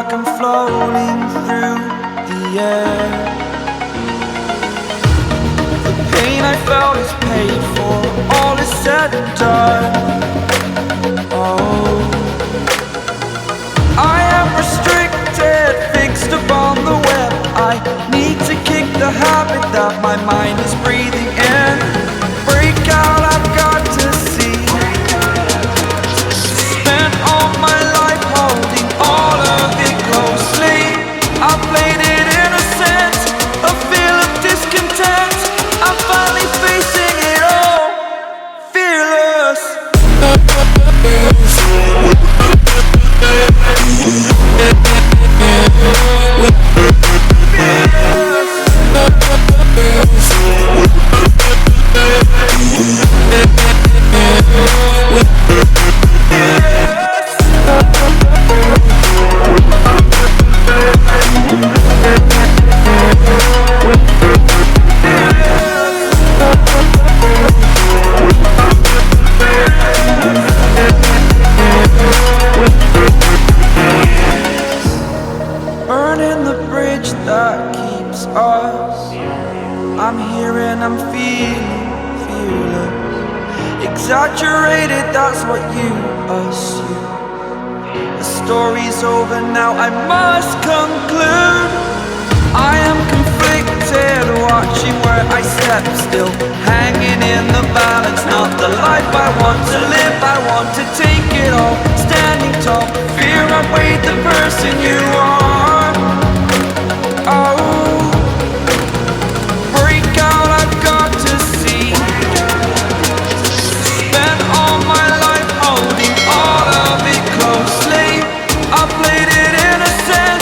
like I'm floating through the air. The pain I felt is paid for, all is said and done. Oh, I am restricted, fixed upon the web. I need to kick the habit that my mind is breathing in. Break out, I've got to see. Spent all my life holding all of it closely. I played it innocent, a feel of discontent. I'm finally facing it all, fearless. Burning the bridge that keeps us. I'm here and I'm feeling fearless. Exaggerated, that's what you assume. The story's over now, I must conclude. I am conflicted, watching where I step still, hanging in the balance. Not the life I want to live, I want to take it